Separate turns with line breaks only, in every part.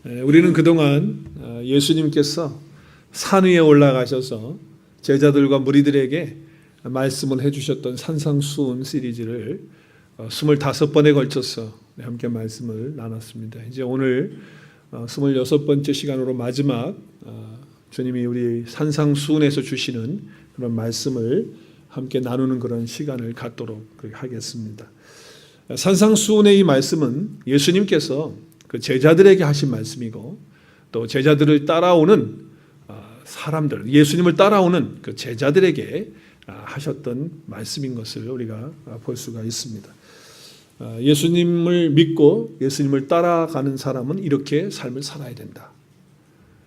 우리는 그동안 예수님께서 산 위에 올라가셔서 제자들과 무리들에게 말씀을 해주셨던 산상수훈 시리즈를 25번에 걸쳐서 함께 말씀을 나눴습니다. 이제 오늘 26번째 시간으로 마지막 주님이 우리 산상수훈에서 주시는 그런 말씀을 함께 나누는 그런 시간을 갖도록 하겠습니다. 산상수훈의 이 말씀은 예수님께서 그 제자들에게 하신 말씀이고 또 제자들을 따라오는 사람들, 예수님을 따라오는 그 제자들에게 하셨던 말씀인 것을 우리가 볼 수가 있습니다. 예수님을 믿고 예수님을 따라가는 사람은 이렇게 삶을 살아야 된다.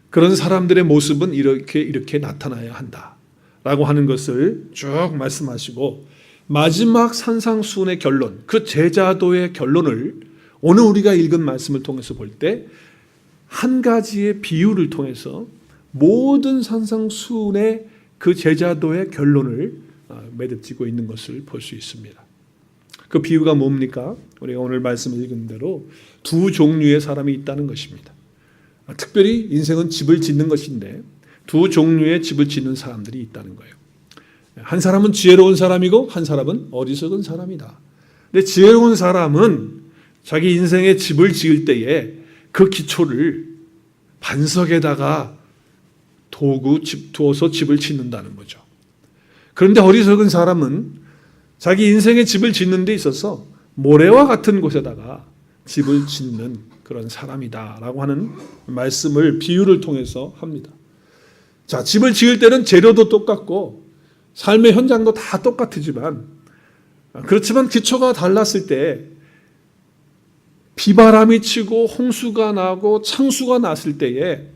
그런 사람들의 모습은 이렇게 나타나야 한다. 라고 하는 것을 쭉 말씀하시고 마지막 산상수훈의 결론, 그 제자도의 결론을 오늘 우리가 읽은 말씀을 통해서 볼 때 한 가지의 비유를 통해서 모든 산상수훈의 그 제자도의 결론을 매듭지고 있는 것을 볼 수 있습니다. 그 비유가 뭡니까? 우리가 오늘 말씀을 읽은 대로 두 종류의 사람이 있다는 것입니다. 특별히 인생은 집을 짓는 것인데 두 종류의 집을 짓는 사람들이 있다는 거예요. 한 사람은 지혜로운 사람이고 한 사람은 어리석은 사람이다. 근데 지혜로운 사람은 자기 인생의 집을 지을 때에 그 기초를 반석에다가 도구 두어서 집을 짓는다는 거죠. 그런데 어리석은 사람은 자기 인생의 집을 짓는 데 있어서 모래와 같은 곳에다가 집을 짓는 그런 사람이다라고 하는 말씀을 비유를 통해서 합니다. 자, 집을 지을 때는 재료도 똑같고 삶의 현장도 다 똑같지만 그렇지만 기초가 달랐을 때 비바람이 치고 홍수가 나고 창수가 났을 때에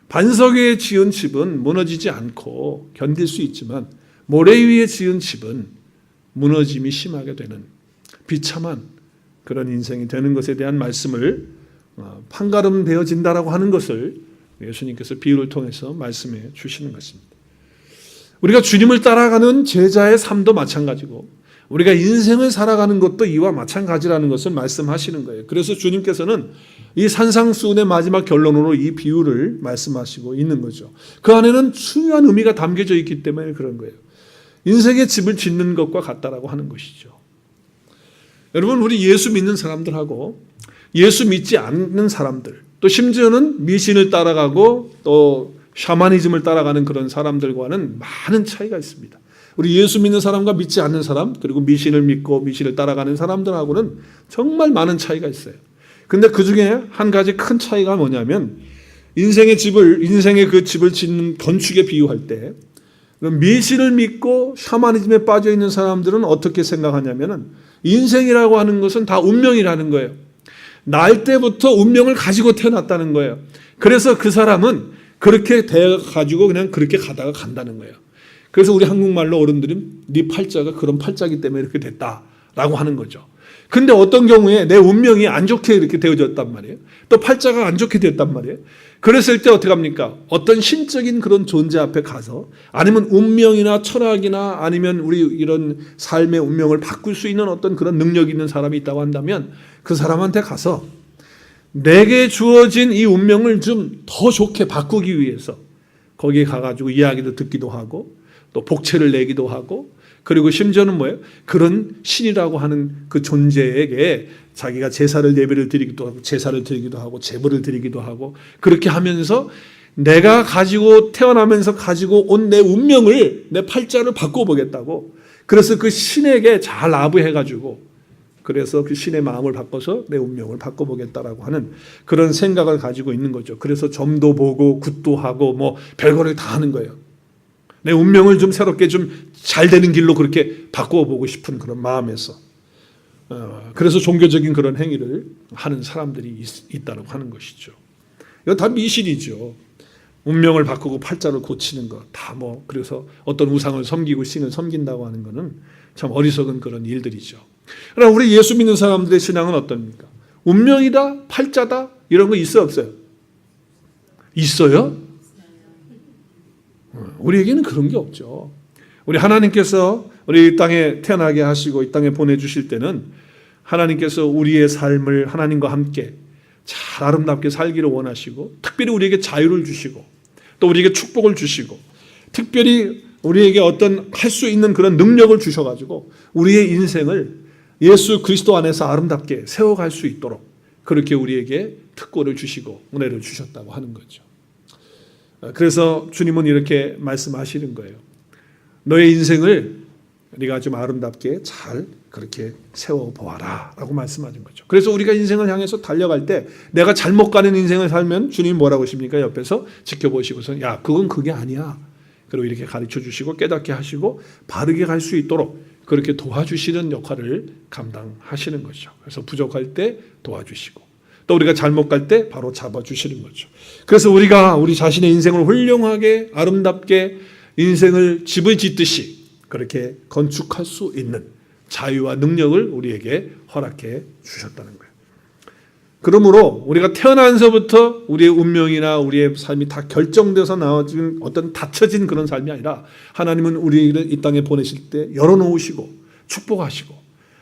반석 위에 지은 집은 무너지지 않고 견딜 수 있지만 모래 위에 지은 집은 무너짐이 심하게 되는 비참한 그런 인생이 되는 것에 대한 말씀을 판가름 되어진다라고 하는 것을 예수님께서 비유를 통해서 말씀해 주시는 것입니다. 우리가 주님을 따라가는 제자의 삶도 마찬가지고 우리가 인생을 살아가는 것도 이와 마찬가지라는 것을 말씀하시는 거예요. 그래서 주님께서는 이 산상수훈의 마지막 결론으로 이 비유를 말씀하시고 있는 거죠. 그 안에는 중요한 의미가 담겨져 있기 때문에 그런 거예요. 인생의 집을 짓는 것과 같다라고 하는 것이죠. 여러분, 우리 예수 믿는 사람들하고 예수 믿지 않는 사람들, 또 심지어는 미신을 따라가고 또 샤머니즘을 따라가는 그런 사람들과는 많은 차이가 있습니다. 우리 예수 믿는 사람과 믿지 않는 사람, 그리고 미신을 믿고 미신을 따라가는 사람들하고는 정말 많은 차이가 있어요. 근데 그 중에 한 가지 큰 차이가 뭐냐면 인생의 그 집을 짓는 건축에 비유할 때 미신을 믿고 샤머니즘에 빠져 있는 사람들은 어떻게 생각하냐면은 인생이라고 하는 것은 다 운명이라는 거예요. 날 때부터 운명을 가지고 태어났다는 거예요. 그래서 그 사람은 그렇게 돼가지고 그냥 그렇게 가다가 간다는 거예요. 그래서 우리 한국말로 어른들은 네 팔자가 그런 팔자기 때문에 이렇게 됐다라고 하는 거죠. 근데 어떤 경우에 내 운명이 안 좋게 이렇게 되어졌단 말이에요. 또 팔자가 안 좋게 됐단 말이에요. 그랬을 때 어떻게 합니까? 어떤 신적인 그런 존재 앞에 가서 아니면 운명이나 철학이나 아니면 우리 이런 삶의 운명을 바꿀 수 있는 어떤 그런 능력이 있는 사람이 있다고 한다면 그 사람한테 가서 내게 주어진 이 운명을 좀 더 좋게 바꾸기 위해서 거기에 가가지고 이야기도 듣기도 하고 또 복채를 내기도 하고 그리고 심지어는 뭐예요? 그런 신이라고 하는 그 존재에게 자기가 제사를 예배를 드리기도 하고 제사를 드리기도 하고 제물을 드리기도 하고 그렇게 하면서 내가 가지고 태어나면서 가지고 온 내 운명을 내 팔자를 바꿔보겠다고 그래서 그 신에게 잘 아부해가지고 그래서 그 신의 마음을 바꿔서 내 운명을 바꿔보겠다라고 하는 그런 생각을 가지고 있는 거죠. 그래서 점도 보고 굿도 하고 뭐 별거를 다 하는 거예요. 내 운명을 좀 새롭게 좀 잘 되는 길로 그렇게 바꿔보고 싶은 그런 마음에서 그래서 종교적인 그런 행위를 하는 사람들이 있다고 하는 것이죠. 이건 다 미신이죠. 운명을 바꾸고 팔자를 고치는 것 다 뭐 그래서 어떤 우상을 섬기고 신을 섬긴다고 하는 것은 참 어리석은 그런 일들이죠. 그러나 우리 예수 믿는 사람들의 신앙은 어떻습니까? 운명이다, 팔자다 이런 거 있어요, 없어요? 있어요? 우리에게는 그런 게 없죠. 우리 하나님께서 우리 이 땅에 태어나게 하시고 이 땅에 보내주실 때는 하나님께서 우리의 삶을 하나님과 함께 잘 아름답게 살기를 원하시고 특별히 우리에게 자유를 주시고 또 우리에게 축복을 주시고 특별히 우리에게 어떤 할 수 있는 그런 능력을 주셔가지고 우리의 인생을 예수 그리스도 안에서 아름답게 세워갈 수 있도록 그렇게 우리에게 특권을 주시고 은혜를 주셨다고 하는 거죠. 그래서 주님은 이렇게 말씀하시는 거예요. 너의 인생을 네가 좀 아름답게 잘 그렇게 세워보아라 라고 말씀하신 거죠. 그래서 우리가 인생을 향해서 달려갈 때 내가 잘못 가는 인생을 살면 주님 뭐라고 하십니까? 옆에서 지켜보시고서 야 그건 그게 아니야. 그리고 이렇게 가르쳐 주시고 깨닫게 하시고 바르게 갈 수 있도록 그렇게 도와주시는 역할을 감당하시는 거죠. 그래서 부족할 때 도와주시고 또 우리가 잘못 갈 때 바로 잡아주시는 거죠. 그래서 우리가 우리 자신의 인생을 훌륭하게 아름답게 인생을 집을 짓듯이 그렇게 건축할 수 있는 자유와 능력을 우리에게 허락해 주셨다는 거예요. 그러므로 우리가 태어나서부터 우리의 운명이나 우리의 삶이 다 결정돼서 나와진 어떤 닫혀진 그런 삶이 아니라 하나님은 우리를 이 땅에 보내실 때 열어놓으시고 축복하시고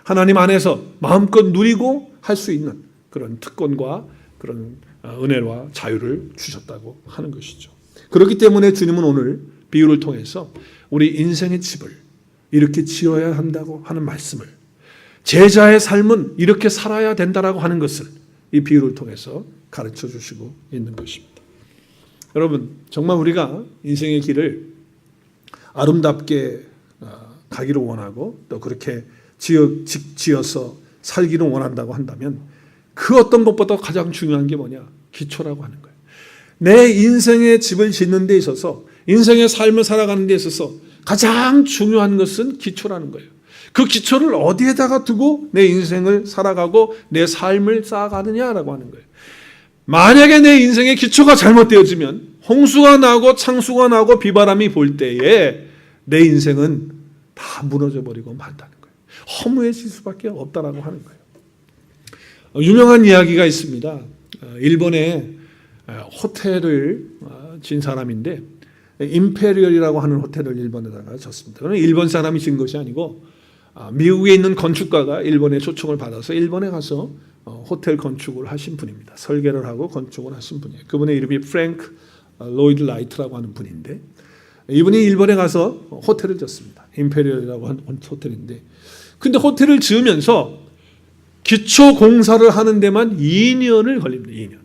하나님 안에서 마음껏 누리고 할 수 있는 그런 특권과 그런 은혜와 자유를 주셨다고 하는 것이죠. 그렇기 때문에 주님은 오늘 비유를 통해서 우리 인생의 집을 이렇게 지어야 한다고 하는 말씀을 제자의 삶은 이렇게 살아야 된다라고 하는 것을 이 비유를 통해서 가르쳐 주시고 있는 것입니다. 여러분 정말 우리가 인생의 길을 아름답게 가기를 원하고 또 그렇게 지어서 살기를 원한다고 한다면 그 어떤 것보다 가장 중요한 게 뭐냐? 기초라고 하는 거예요. 내 인생의 집을 짓는 데 있어서 인생의 삶을 살아가는 데 있어서 가장 중요한 것은 기초라는 거예요. 그 기초를 어디에다가 두고 내 인생을 살아가고 내 삶을 쌓아가느냐라고 하는 거예요. 만약에 내 인생의 기초가 잘못되어지면 홍수가 나고 창수가 나고 비바람이 불 때에 내 인생은 다 무너져 버리고 만다는 거예요. 허무해질 수밖에 없다라고 하는 거예요. 유명한 이야기가 있습니다. 일본에 호텔을 진 사람인데 임페리얼이라고 하는 호텔을 일본에다가 졌습니다. 그러나 일본 사람이 진 것이 아니고 미국에 있는 건축가가 일본에 초청을 받아서 일본에 가서 호텔 건축을 하신 분입니다. 설계를 하고 건축을 하신 분이에요. 그분의 이름이 프랭크 로이드 라이트라고 하는 분인데 이분이 일본에 가서 호텔을 졌습니다. 임페리얼이라고 하는 호텔인데 근데 호텔을 지으면서 기초 공사를 하는 데만 2년을 걸립니다. 2년.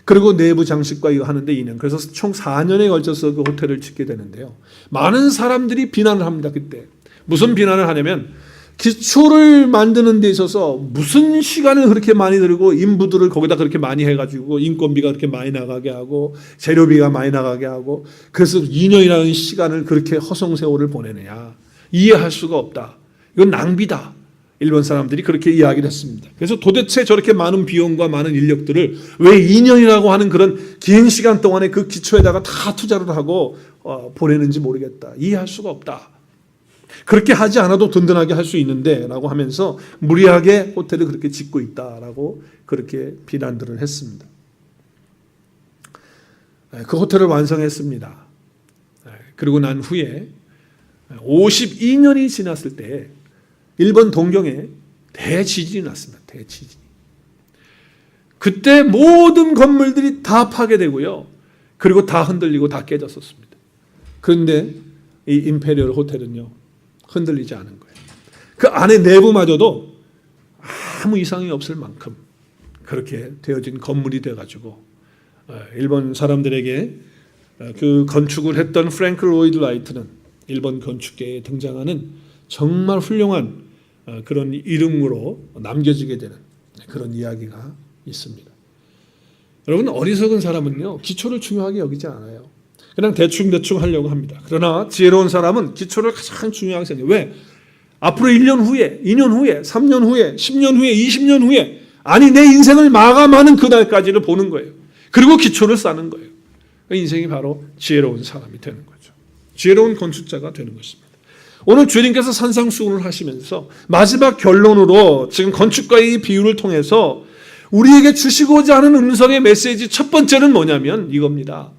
그리고 내부 장식과 이거 하는데 2년. 그래서 총 4년에 걸쳐서 그 호텔을 짓게 되는데요. 많은 사람들이 비난을 합니다. 그때. 무슨 비난을 하냐면 기초를 만드는 데 있어서 무슨 시간을 그렇게 많이 들고 인부들을 거기다 그렇게 많이 해가지고 인건비가 그렇게 많이 나가게 하고 재료비가 많이 나가게 하고 그래서 2년이라는 시간을 그렇게 허송세월을 보내느냐. 이해할 수가 없다. 이건 낭비다. 일본 사람들이 그렇게 이야기를 했습니다. 그래서 도대체 저렇게 많은 비용과 많은 인력들을 왜 2년이라고 하는 그런 긴 시간 동안에 그 기초에다가 다 투자를 하고 보내는지 모르겠다. 이해할 수가 없다. 그렇게 하지 않아도 든든하게 할 수 있는데 라고 하면서 무리하게 호텔을 그렇게 짓고 있다라고 그렇게 비난들을 했습니다. 그 호텔을 완성했습니다. 그리고 난 후에 52년이 지났을 때 일본 동경에 대지진이 났습니다. 대지진이. 그때 모든 건물들이 다 파괴되고요. 그리고 다 흔들리고 다 깨졌었습니다. 그런데 이 임페리얼 호텔은요. 흔들리지 않은 거예요. 그 안에 내부마저도 아무 이상이 없을 만큼 그렇게 되어진 건물이 돼가지고 일본 사람들에게 그 건축을 했던 프랭크 로이드 라이트는 일본 건축계에 등장하는 정말 훌륭한 그런 이름으로 남겨지게 되는 그런 이야기가 있습니다. 여러분 어리석은 사람은요 기초를 중요하게 여기지 않아요. 그냥 대충 하려고 합니다. 그러나 지혜로운 사람은 기초를 가장 중요하게 생각해요. 왜? 앞으로 1년 후에, 2년 후에, 3년 후에, 10년 후에, 20년 후에 아니 내 인생을 마감하는 그날까지를 보는 거예요. 그리고 기초를 쌓는 거예요. 인생이 바로 지혜로운 사람이 되는 거죠. 지혜로운 건축자가 되는 것입니다. 오늘 주님께서 산상수훈을 하시면서 마지막 결론으로 지금 건축가의 이 비유를 통해서 우리에게 주시고자 하는 음성의 메시지 첫 번째는 뭐냐면 이겁니다.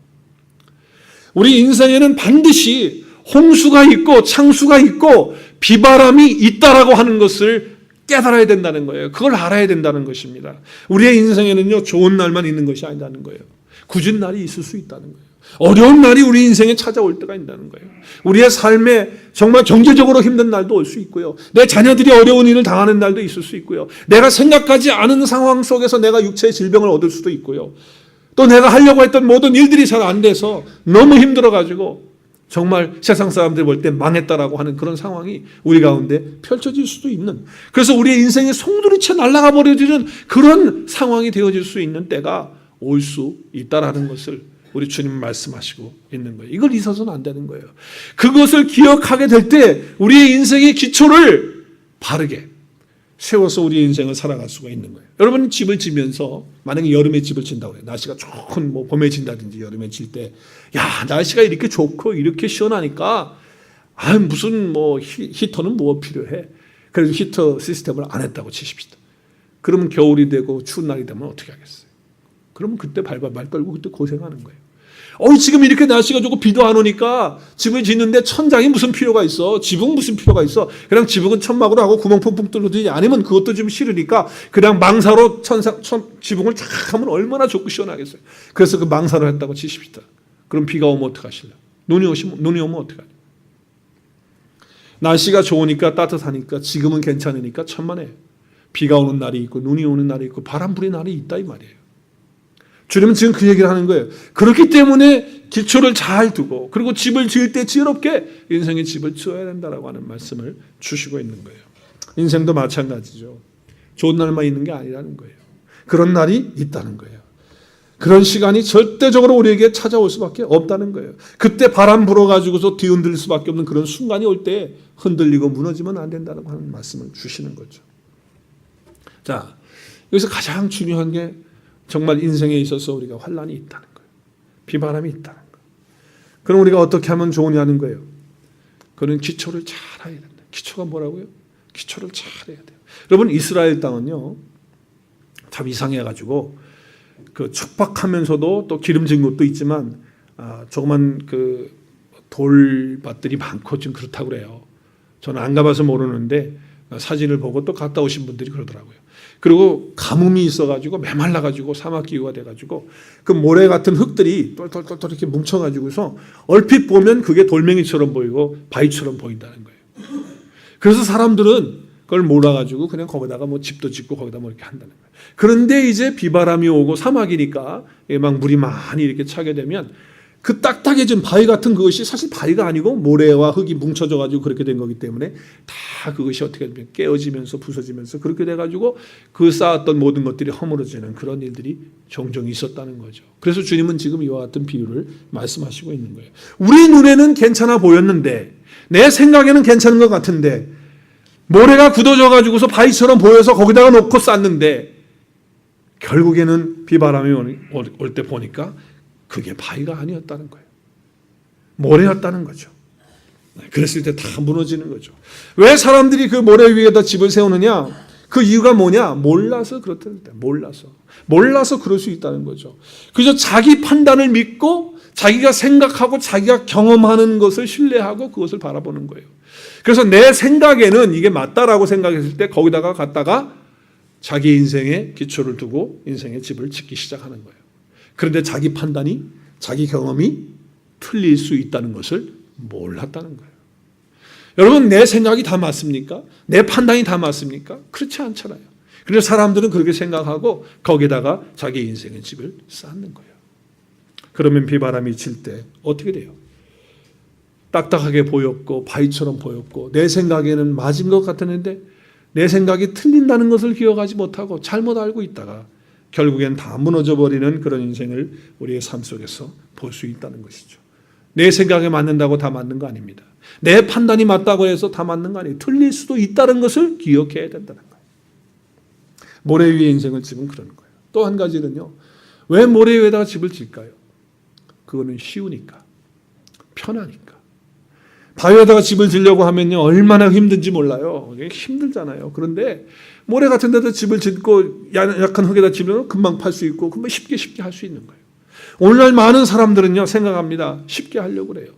우리 인생에는 반드시 홍수가 있고 창수가 있고 비바람이 있다라고 하는 것을 깨달아야 된다는 거예요. 그걸 알아야 된다는 것입니다. 우리의 인생에는요, 좋은 날만 있는 것이 아니라는 거예요. 굳은 날이 있을 수 있다는 거예요. 어려운 날이 우리 인생에 찾아올 때가 있다는 거예요. 우리의 삶에 정말 경제적으로 힘든 날도 올 수 있고요. 내 자녀들이 어려운 일을 당하는 날도 있을 수 있고요. 내가 생각하지 않은 상황 속에서 내가 육체의 질병을 얻을 수도 있고요. 또 내가 하려고 했던 모든 일들이 잘 안 돼서 너무 힘들어가지고 정말 세상 사람들이 볼 때 망했다라고 하는 그런 상황이 우리 가운데 펼쳐질 수도 있는, 그래서 우리의 인생이 송두리째 날아가 버려지는 그런 상황이 되어질 수 있는 때가 올 수 있다라는 것을 우리 주님 말씀하시고 있는 거예요. 이걸 잊어서는 안 되는 거예요. 그것을 기억하게 될 때 우리의 인생의 기초를 바르게 세워서 우리의 인생을 살아갈 수가 있는 거예요. 여러분, 집을 지면서 만약에 여름에 집을 진다고 해요. 날씨가 좋은 봄에 진다든지 여름에 질 때, 야, 날씨가 이렇게 좋고 이렇게 시원하니까 무슨 히터는 뭐 필요해. 그래서 히터 시스템을 안 했다고 치십시다. 그러면 겨울이 되고 추운 날이 되면 어떻게 하겠어요? 그러면 그때 발발 떨고 그때 고생하는 거예요. 지금 이렇게 날씨가 좋고 비도 안 오니까 집을 짓는데 천장이 무슨 필요가 있어? 지붕 무슨 필요가 있어? 그냥 지붕은 천막으로 하고 구멍 퐁퐁 뚫어두지, 아니면 그것도 좀 싫으니까 그냥 망사로 지붕을 쫙 하면 얼마나 좋고 시원하겠어요. 그래서 그 망사로 했다고 치십시다. 그럼 비가 오면 어떡하실래요? 눈이 오면 어떡하냐? 날씨가 좋으니까 따뜻하니까 지금은 괜찮으니까 천만에, 비가 오는 날이 있고 눈이 오는 날이 있고 바람 부는 날이 있다 이 말이에요. 주님은 지금 그 얘기를 하는 거예요. 그렇기 때문에 기초를 잘 두고, 그리고 집을 지을 때 지혜롭게 인생의 집을 지어야 된다라고 하는 말씀을 주시고 있는 거예요. 인생도 마찬가지죠. 좋은 날만 있는 게 아니라는 거예요. 그런 날이 있다는 거예요. 그런 시간이 절대적으로 우리에게 찾아올 수밖에 없다는 거예요. 그때 바람 불어가지고서 뒤흔들 수밖에 없는 그런 순간이 올 때 흔들리고 무너지면 안 된다고 하는 말씀을 주시는 거죠. 자, 여기서 가장 중요한 게 정말 인생에 있어서 우리가 환난이 있다는 거예요. 비바람이 있다는 거예요. 그럼 우리가 어떻게 하면 좋으냐는 거예요. 그는 기초를 잘 해야 된다. 기초가 뭐라고요? 기초를 잘 해야 돼요. 여러분, 이스라엘 땅은요, 참 이상해가지고 그 척박하면서도 또 기름진 곳도 있지만 조그만 그 돌밭들이 많고 좀 그렇다고 그래요. 저는 안 가봐서 모르는데 사진을 보고 또 갔다 오신 분들이 그러더라고요. 그리고 가뭄이 있어가지고 메말라가지고 사막기후가 돼가지고 그 모래 같은 흙들이 똘똘똘똘 이렇게 뭉쳐가지고서 얼핏 보면 그게 돌멩이처럼 보이고 바위처럼 보인다는 거예요. 그래서 사람들은 그걸 몰아가지고 그냥 거기다가 뭐 집도 짓고 거기다 뭐 이렇게 한다는 거예요. 그런데 이제 비바람이 오고 사막이니까 막 물이 많이 이렇게 차게 되면 그 딱딱해진 바위 같은 그것이 사실 바위가 아니고 모래와 흙이 뭉쳐져 가지고 그렇게 된 거기 때문에 다 그것이 어떻게 되면 깨어지면서 부서지면서 그렇게 돼가지고 그 쌓았던 모든 것들이 허물어지는 그런 일들이 종종 있었다는 거죠. 그래서 주님은 지금 이와 같은 비유를 말씀하시고 있는 거예요. 우리 눈에는 괜찮아 보였는데, 내 생각에는 괜찮은 것 같은데, 모래가 굳어져 가지고서 바위처럼 보여서 거기다가 놓고 쌓는데 결국에는 비바람이 올 때 보니까 그게 바위가 아니었다는 거예요. 모래였다는 거죠. 그랬을 때 다 무너지는 거죠. 왜 사람들이 그 모래 위에다 집을 세우느냐? 그 이유가 뭐냐? 몰라서 그렇다는 거예요. 몰라서 그럴 수 있다는 거죠. 그저 자기 판단을 믿고 자기가 생각하고 자기가 경험하는 것을 신뢰하고 그것을 바라보는 거예요. 그래서 내 생각에는 이게 맞다라고 생각했을 때 거기다가 갖다가 자기 인생의 기초를 두고 인생의 집을 짓기 시작하는 거예요. 그런데 자기 판단이, 자기 경험이 틀릴 수 있다는 것을 몰랐다는 거예요. 여러분, 내 생각이 다 맞습니까? 내 판단이 다 맞습니까? 그렇지 않잖아요. 그래서 사람들은 그렇게 생각하고 거기다가 자기 인생의 집을 쌓는 거예요. 그러면 비바람이 칠 때 어떻게 돼요? 딱딱하게 보였고 바위처럼 보였고 내 생각에는 맞은 것 같았는데 내 생각이 틀린다는 것을 기억하지 못하고 잘못 알고 있다가 결국엔 다 무너져버리는 그런 인생을 우리의 삶 속에서 볼 수 있다는 것이죠. 내 생각에 맞는다고 다 맞는 거 아닙니다. 내 판단이 맞다고 해서 다 맞는 거 아니에요. 틀릴 수도 있다는 것을 기억해야 된다는 거예요. 모래 위에 인생을 지면 그런 거예요. 또 한 가지는요. 왜 모래 위에다가 집을 질까요? 그거는 쉬우니까. 편하니까. 바위에다가 집을 지려고 하면요. 얼마나 힘든지 몰라요. 힘들잖아요. 그런데 모래 같은 데다 집을 짓고 약한 흙에다 집을 금방 팔 수 있고 금방 쉽게 할 수 있는 거예요. 오늘날 많은 사람들은요. 생각합니다. 쉽게 하려고 그래요.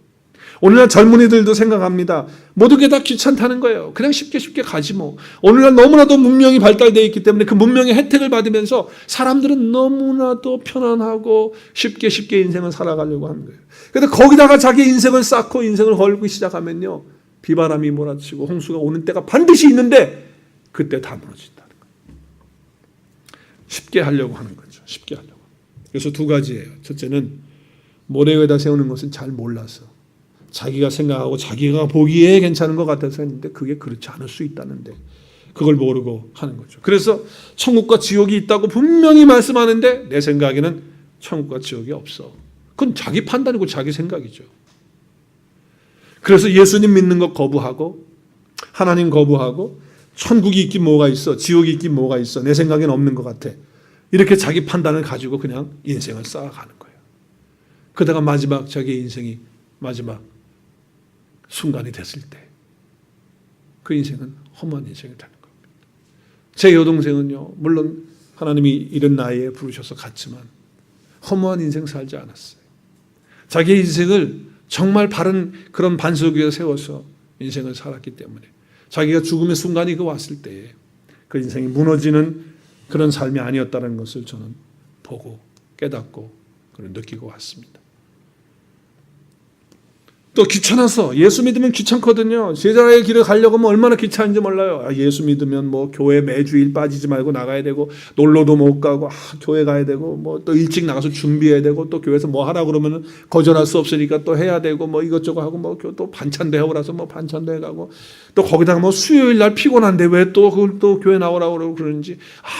오늘날 젊은이들도 생각합니다. 모든 게 다 귀찮다는 거예요. 그냥 쉽게 쉽게 가지 뭐. 오늘날 너무나도 문명이 발달되어 있기 때문에 그 문명의 혜택을 받으면서 사람들은 너무나도 편안하고 쉽게 쉽게 인생을 살아가려고 하는 거예요. 그런데 거기다가 자기 인생을 쌓고 인생을 걸고 시작하면요, 비바람이 몰아치고 홍수가 오는 때가 반드시 있는데 그때 다 무너진다는 거예요. 쉽게 하려고 하는 거죠. 쉽게 하려고. 그래서 두 가지예요. 첫째는 모래 위에다 세우는 것은 잘 몰라서, 자기가 생각하고 자기가 보기에 괜찮은 것 같아서 했는데 그게 그렇지 않을 수 있다는데 그걸 모르고 하는 거죠. 그래서 천국과 지옥이 있다고 분명히 말씀하는데 내 생각에는 천국과 지옥이 없어. 그건 자기 판단이고 자기 생각이죠. 그래서 예수님 믿는 거 거부하고 하나님 거부하고 천국이 있긴 뭐가 있어, 지옥이 있긴 뭐가 있어, 내 생각엔 없는 것 같아, 이렇게 자기 판단을 가지고 그냥 인생을 쌓아가는 거예요. 그러다가 마지막 자기 인생이 마지막 순간이 됐을 때 그 인생은 험한 인생이 되는 겁니다. 제 여동생은요, 물론 하나님이 이런 나이에 부르셔서 갔지만 허무한 인생 살지 않았어요. 자기 인생을 정말 바른 그런 반석 위에 세워서 인생을 살았기 때문에 자기가 죽음의 순간이 그 왔을 때에 그 인생이 무너지는 그런 삶이 아니었다는 것을 저는 보고 깨닫고 느끼고 왔습니다. 또 귀찮아서, 예수 믿으면 귀찮거든요. 제자의 길을 가려고 하면 얼마나 귀찮은지 몰라요. 예수 믿으면 뭐 교회 매주일 빠지지 말고 나가야 되고, 놀러도 못 가고, 교회 가야 되고, 뭐 또 일찍 나가서 준비해야 되고, 또 교회에서 뭐 하라 그러면 거절할 수 없으니까 또 해야 되고, 뭐 이것저것 하고, 뭐 또 반찬도 해오라서 뭐 반찬도 해가고, 또 거기다가 뭐 수요일 날 피곤한데 왜 또 그걸 또 교회 나오라고 그러고 그러는지,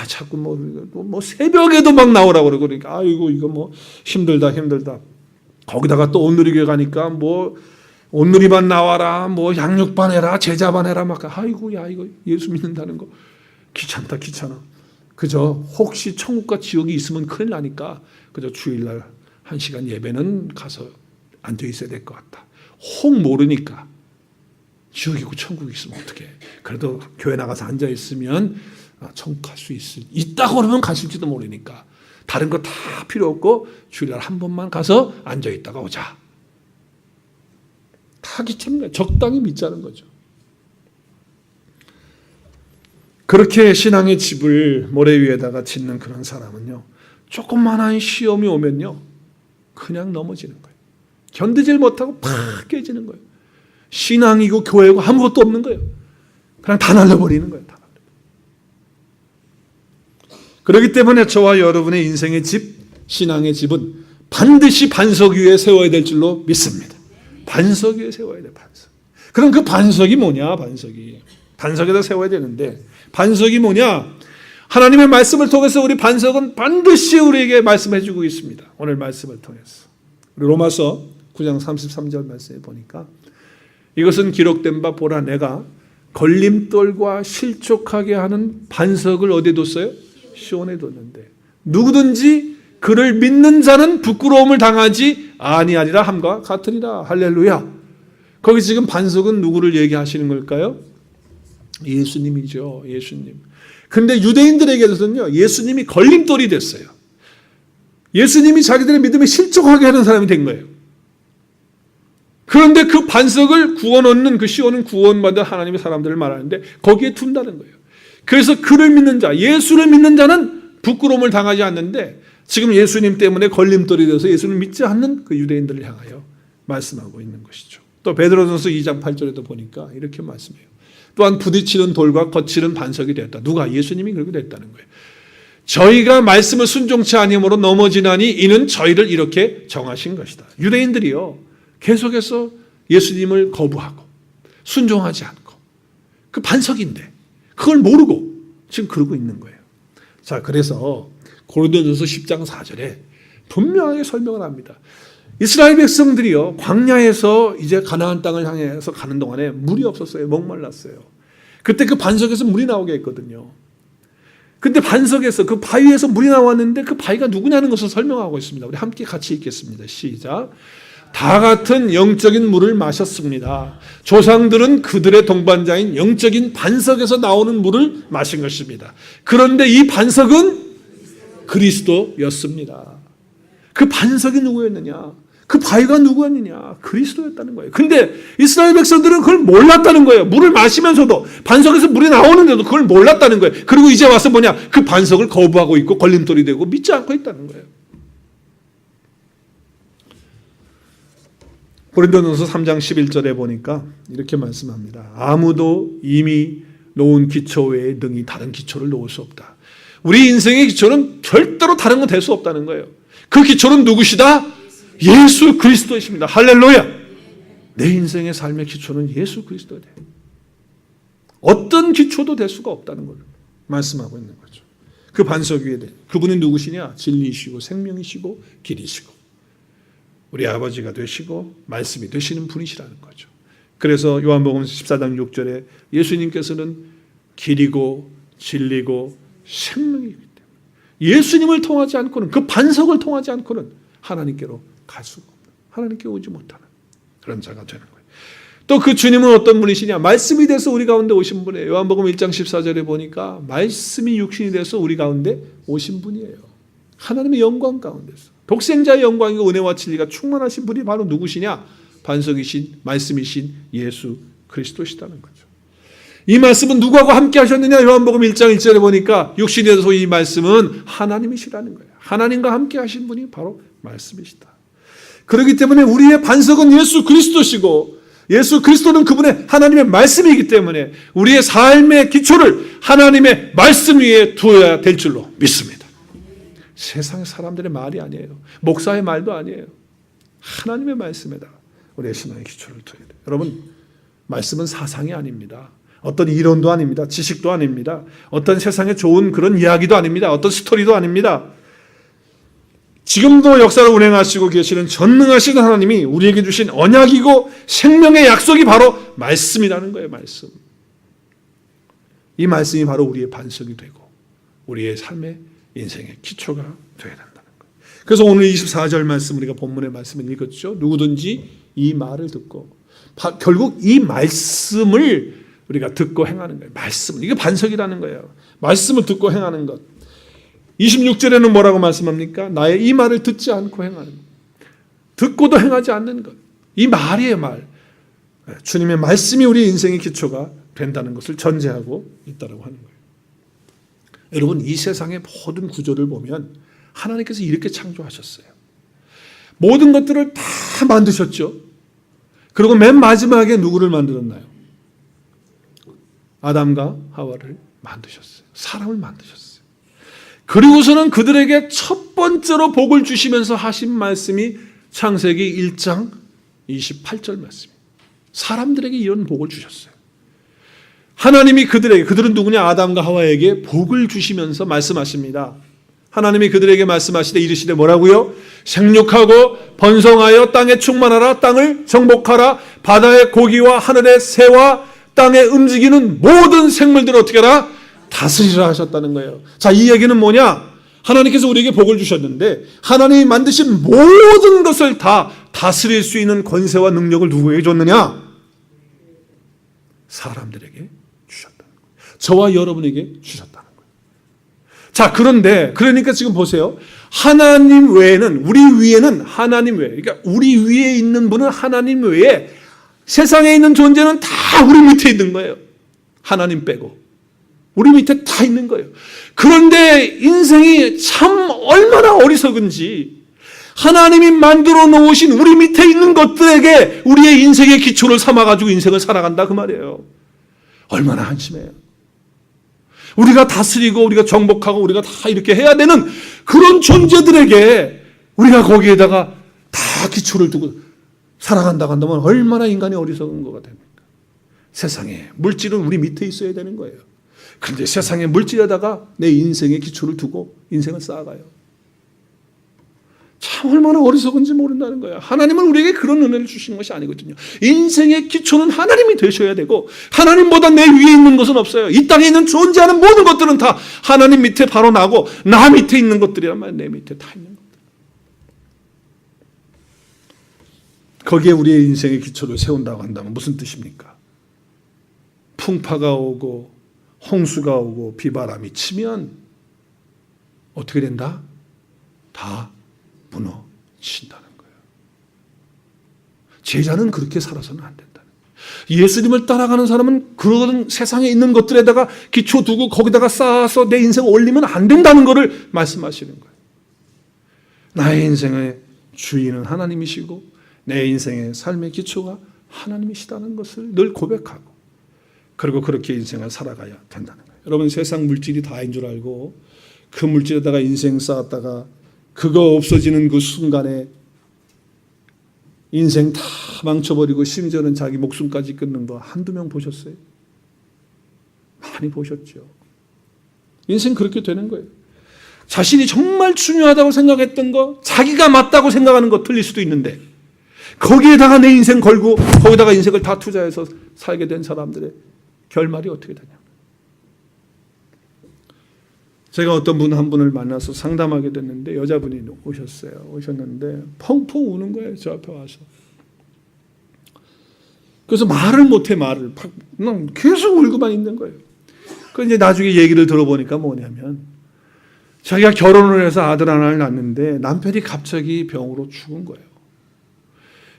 자꾸 뭐 새벽에도 막 나오라고 그러고, 그러니까 아이고 이거 뭐 힘들다. 거기다가 또 온누리교회 가니까 뭐 온누리반 나와라, 뭐 양육반 해라, 제자반 해라, 막 아이고 야 이거 예수 믿는다는 거 귀찮아. 그저 혹시 천국과 지옥이 있으면 큰일 나니까 그저 주일날 1시간 예배는 가서 앉아 있어야 될 것 같다. 혹 모르니까 지옥이고 천국이 있으면 어떡해. 그래도 교회 나가서 앉아 있으면 천국 갈 수 있다고 그러면 가실지도 모르니까 다른 거 다 필요 없고 주일날 한 번만 가서 앉아 있다가 오자. 다 귀찮은 거예요. 적당히 믿자는 거죠. 그렇게 신앙의 집을 모래 위에다가 짓는 그런 사람은요, 조금만한 시험이 오면요 그냥 넘어지는 거예요. 견디질 못하고 팍 깨지는 거예요. 신앙이고 교회고 아무것도 없는 거예요. 그냥 다 날려버리는 거예요. 다. 그렇기 때문에 저와 여러분의 인생의 집, 신앙의 집은 반드시 반석 위에 세워야 될 줄로 믿습니다. 반석 위에 세워야 돼, 반석. 그럼 그 반석이 뭐냐, 반석에다 세워야 되는데, 반석이 뭐냐? 하나님의 말씀을 통해서 우리 반석은 반드시 우리에게 말씀해 주고 있습니다. 오늘 말씀을 통해서. 로마서 9장 33절 말씀에 보니까 이것은 기록된 바 보라, 내가 걸림돌과 실족하게 하는 반석을 어디에 뒀어요? 시온에 뒀는데 누구든지 그를 믿는 자는 부끄러움을 당하지 아니하리라 함과 같으리라. 할렐루야. 거기 지금 반석은 누구를 얘기하시는 걸까요? 예수님이죠. 예수님. 근데 유대인들에게서는요, 예수님이 걸림돌이 됐어요. 예수님이 자기들의 믿음에 실족하게 하는 사람이 된 거예요. 그런데 그 반석을 구원 얻는, 그 시온은 구원받은 하나님의 사람들을 말하는데 거기에 둔다는 거예요. 그래서 그를 믿는 자, 예수를 믿는 자는 부끄러움을 당하지 않는데, 지금 예수님 때문에 걸림돌이 돼서 예수를 믿지 않는 그 유대인들을 향하여 말씀하고 있는 것이죠. 또 베드로전서 2장 8절에도 보니까 이렇게 말씀해요. 또한 부딪히는 돌과 거칠은 반석이 되었다. 누가? 예수님이 그렇게 됐다는 거예요. 저희가 말씀을 순종치 아니함으로 넘어지나니 이는 저희를 이렇게 정하신 것이다. 유대인들이요, 계속해서 예수님을 거부하고 순종하지 않고 그 반석인데 그걸 모르고 지금 그러고 있는 거예요. 자, 그래서 고린도전서 10장 4절에 분명하게 설명을 합니다. 이스라엘 백성들이요, 광야에서 이제 가나안 땅을 향해서 가는 동안에 물이 없었어요. 목말랐어요. 그때 그 반석에서 물이 나오게 했거든요. 근데 반석에서, 그 바위에서 물이 나왔는데 그 바위가 누구냐는 것을 설명하고 있습니다. 우리 함께 같이 읽겠습니다. 시작. 다 같은 영적인 물을 마셨습니다. 조상들은 그들의 동반자인 영적인 반석에서 나오는 물을 마신 것입니다. 그런데 이 반석은 그리스도였습니다. 그 반석이 누구였느냐? 그 바위가 누구였느냐? 그리스도였다는 거예요. 근데 이스라엘 백성들은 그걸 몰랐다는 거예요. 물을 마시면서도 반석에서 물이 나오는데도 그걸 몰랐다는 거예요. 그리고 이제 와서 뭐냐? 그 반석을 거부하고 있고 걸림돌이 되고 믿지 않고 있다는 거예요. 고린도전서 3장 11절에 보니까 이렇게 말씀합니다. 아무도 이미 놓은 기초 외에 능히 다른 기초를 놓을 수 없다. 우리 인생의 기초는 절대로 다른 건 될 수 없다는 거예요. 그 기초는 누구시다? 예수 그리스도이십니다. 할렐루야. 내 인생의 삶의 기초는 예수 그리스도가 돼요. 어떤 기초도 될 수가 없다는 걸 말씀하고 있는 거죠. 그 반석 위에 그분은 누구시냐? 진리이시고 생명이시고 길이시고 우리 아버지가 되시고 말씀이 되시는 분이시라는 거죠. 그래서 요한복음 14장 6절에 예수님께서는 길이고 진리고 생명이기 때문에 예수님을 통하지 않고는, 그 반석을 통하지 않고는 하나님께로 갈 수가 없다. 하나님께 오지 못하는 그런 자가 되는 거예요. 또 그 주님은 어떤 분이시냐? 말씀이 돼서 우리 가운데 오신 분이에요. 요한복음 1장 14절에 보니까 말씀이 육신이 돼서 우리 가운데 오신 분이에요. 하나님의 영광 가운데서 독생자의 영광이고 은혜와 진리가 충만하신 분이 바로 누구시냐? 반석이신 말씀이신 예수 그리스도시다는 거죠. 이 말씀은 누구하고 함께 하셨느냐? 요한복음 1장 1절에 보니까 육신이 돼서 이 말씀은 하나님이시라는 거예요. 하나님과 함께 하신 분이 바로 말씀이시다. 그렇기 때문에 우리의 반석은 예수 그리스도시고 예수 그리스도는 그분의 하나님의 말씀이기 때문에 우리의 삶의 기초를 하나님의 말씀 위에 두어야 될 줄로 믿습니다. 세상 사람들의 말이 아니에요. 목사의 말도 아니에요. 하나님의 말씀에다 우리의 신앙의 기초를 두어야 돼요. 여러분, 말씀은 사상이 아닙니다. 어떤 이론도 아닙니다. 지식도 아닙니다. 어떤 세상에 좋은 그런 이야기도 아닙니다. 어떤 스토리도 아닙니다. 지금도 역사를 운행하시고 계시는 전능하신 하나님이 우리에게 주신 언약이고 생명의 약속이 바로 말씀이라는 거예요. 말씀. 이 말씀이 바로 우리의 반석이 되고 우리의 삶의 인생의 기초가 되어야 된다는 거예요. 그래서 오늘 24절 말씀, 우리가 본문의 말씀을 읽었죠. 누구든지 이 말을 듣고, 결국 이 말씀을 우리가 듣고 행하는 거예요. 말씀. 이게 반석이라는 거예요. 말씀을 듣고 행하는 것. 26절에는 뭐라고 말씀합니까? 나의 이 말을 듣지 않고 행하는 것. 듣고도 행하지 않는 것. 이 말이에요, 말. 주님의 말씀이 우리 인생의 기초가 된다는 것을 전제하고 있다고 하는 거예요. 여러분, 이 세상의 모든 구조를 보면 하나님께서 이렇게 창조하셨어요. 모든 것들을 다 만드셨죠. 그리고 맨 마지막에 누구를 만들었나요? 아담과 하와를 만드셨어요. 사람을 만드셨어요. 그리고서는 그들에게 첫 번째로 복을 주시면서 하신 말씀이 창세기 1장 28절 말씀입니다. 사람들에게 이런 복을 주셨어요. 하나님이 그들은 누구냐? 아담과 하와에게 복을 주시면서 말씀하십니다. 하나님이 그들에게 말씀하시되 이르시되 뭐라고요? 생육하고 번성하여 땅에 충만하라. 땅을 정복하라. 바다의 고기와 하늘의 새와 땅에 움직이는 모든 생물들을 어떻게 하라? 다스리라 하셨다는 거예요. 자, 이 얘기는 뭐냐? 하나님께서 우리에게 복을 주셨는데 하나님이 만드신 모든 것을 다 다스릴 수 있는 권세와 능력을 누구에게 줬느냐? 사람들에게 주셨다는 거예요. 저와 여러분에게 주셨다는 거예요. 자, 그러니까 지금 보세요. 하나님 외에는, 우리 위에는 하나님 외에, 그러니까 우리 위에 있는 분은 하나님 외에 세상에 있는 존재는 다 우리 밑에 있는 거예요. 하나님 빼고. 우리 밑에 다 있는 거예요. 그런데 인생이 참 얼마나 어리석은지 하나님이 만들어 놓으신 우리 밑에 있는 것들에게 우리의 인생의 기초를 삼아가지고 인생을 살아간다 그 말이에요. 얼마나 한심해요. 우리가 다스리고 우리가 정복하고 우리가 다 이렇게 해야 되는 그런 존재들에게 우리가 거기에다가 다 기초를 두고 살아간다고 한다면 얼마나 인간이 어리석은 거가 됩니까? 세상에 물질은 우리 밑에 있어야 되는 거예요. 그런데 세상의 물질에다가 내 인생의 기초를 두고 인생을 쌓아가요. 참 얼마나 어리석은지 모른다는 거예요. 하나님은 우리에게 그런 은혜를 주시는 것이 아니거든요. 인생의 기초는 하나님이 되셔야 되고 하나님보다 내 위에 있는 것은 없어요. 이 땅에 있는 존재하는 모든 것들은 다 하나님 밑에 바로 나고 나 밑에 있는 것들이란 말이에요. 내 밑에 다 있는 것들. 거기에 우리의 인생의 기초를 세운다고 한다면 무슨 뜻입니까? 풍파가 오고 홍수가 오고 비바람이 치면 어떻게 된다? 다 무너진다는 거예요. 제자는 그렇게 살아서는 안 된다. 예수님을 따라가는 사람은 그런 세상에 있는 것들에다가 기초 두고 거기다가 쌓아서 내 인생을 올리면 안 된다는 것을 말씀하시는 거예요. 나의 인생의 주인은 하나님이시고 내 인생의 삶의 기초가 하나님이시다는 것을 늘 고백하고 그리고 그렇게 인생을 살아가야 된다는 거예요. 여러분, 세상 물질이 다인 줄 알고 그 물질에다가 인생 쌓았다가 그거 없어지는 그 순간에 인생 다 망쳐버리고 심지어는 자기 목숨까지 끊는 거 한두 명 보셨어요? 많이 보셨죠. 인생 그렇게 되는 거예요. 자신이 정말 중요하다고 생각했던 거, 자기가 맞다고 생각하는 거 틀릴 수도 있는데 거기에다가 내 인생 걸고 거기다가 인생을 다 투자해서 살게 된 사람들의 결말이 어떻게 되냐. 제가 어떤 분 한 분을 만나서 상담하게 됐는데 여자분이 오셨는데 펑펑 우는 거예요. 저 앞에 와서. 그래서 말을 못해. 그냥 계속 울고만 있는 거예요. 그 이제 나중에 얘기를 들어보니까 뭐냐면 자기가 결혼을 해서 아들 하나를 낳는데 남편이 갑자기 병으로 죽은 거예요.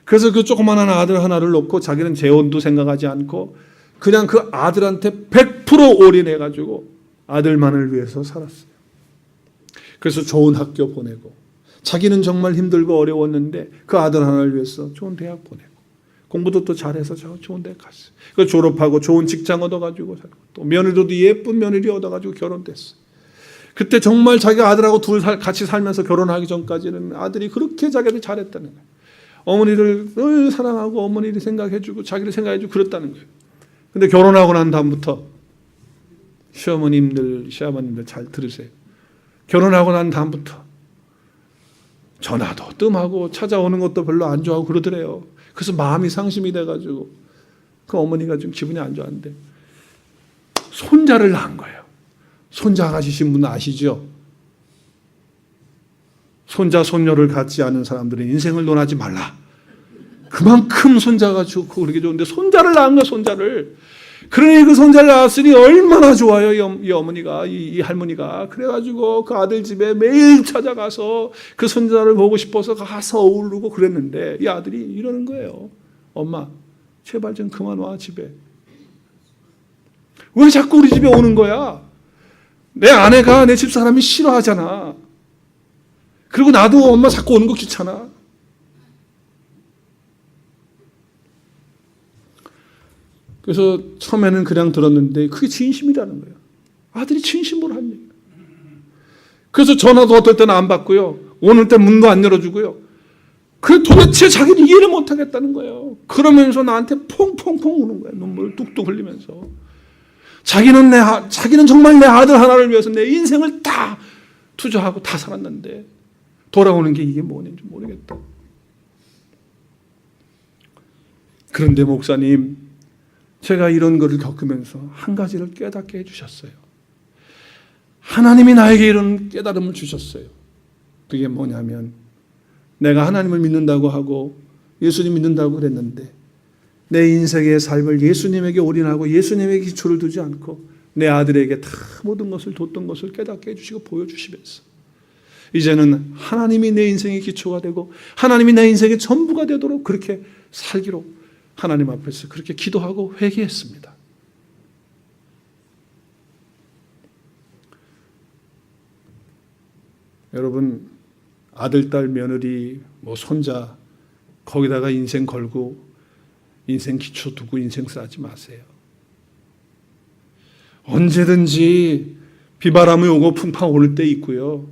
그래서 그 조그마한 아들 하나를 놓고 자기는 재혼도 생각하지 않고 그냥 그 아들한테 100% 올인해가지고 아들만을 위해서 살았어요. 그래서 좋은 학교 보내고 자기는 정말 힘들고 어려웠는데 그 아들 하나를 위해서 좋은 대학 보내고 공부도 또 잘해서 좋은 대학 갔어요. 그 졸업하고 좋은 직장 얻어가지고 또 며느리도 예쁜 며느리 얻어가지고 결혼됐어요. 그때 정말 자기가 아들하고 같이 살면서 결혼하기 전까지는 아들이 그렇게 자기를 잘했다는 거예요. 어머니를 늘 사랑하고 어머니를 생각해주고 자기를 생각해주고 그랬다는 거예요. 근데 결혼하고 난 다음부터 시어머님들 잘 들으세요. 결혼하고 난 다음부터 전화도 뜸하고 찾아오는 것도 별로 안 좋아하고 그러더래요. 그래서 마음이 상심이 돼가지고 그 어머니가 좀 기분이 안 좋았는데 손자를 낳은 거예요. 손자 가지신 분 아시죠? 손자, 손녀를 갖지 않은 사람들은 인생을 논하지 말라. 그만큼 손자가 좋고 그렇게 좋은데 손자를 낳은 거야, 손자를. 그러니 그 손자를 낳았으니 얼마나 좋아요, 이 어머니가, 이 할머니가. 그래가지고 그 아들 집에 매일 찾아가서 그 손자를 보고 싶어서 가서 어울르고 그랬는데 이 아들이 이러는 거예요. 엄마, 제발 좀 그만 와, 집에. 왜 자꾸 우리 집에 오는 거야? 내 아내가 내 집사람이 싫어하잖아. 그리고 나도 엄마 자꾸 오는 거 귀찮아. 그래서 처음에는 그냥 들었는데 그게 진심이라는 거예요. 아들이 진심으로 한 얘기예요. 그래서 전화도 어떨 때는 안 받고요. 오늘 때 문도 안 열어주고요. 그 도대체 자기는 이해를 못 하겠다는 거예요. 그러면서 나한테 퐁퐁퐁 우는 거예요. 눈물을 뚝뚝 흘리면서. 자기는 정말 내 아들 하나를 위해서 내 인생을 다 투자하고 다 살았는데 돌아오는 게 이게 뭐는지 모르겠다. 그런데 목사님, 제가 이런 것을 겪으면서 한 가지를 깨닫게 해주셨어요. 하나님이 나에게 이런 깨달음을 주셨어요. 그게 뭐냐면 내가 하나님을 믿는다고 하고 예수님 믿는다고 그랬는데 내 인생의 삶을 예수님에게 올인하고 예수님에게 기초를 두지 않고 내 아들에게 다 모든 것을 뒀던 것을 깨닫게 해주시고 보여주시면서 이제는 하나님이 내 인생의 기초가 되고 하나님이 내 인생의 전부가 되도록 그렇게 살기로 하나님 앞에서 그렇게 기도하고 회개했습니다. 여러분, 아들, 딸, 며느리, 손자 거기다가 인생 걸고 인생 기초 두고 인생 쌓지 마세요. 언제든지 비바람이 오고 풍파 오를 때 있고요.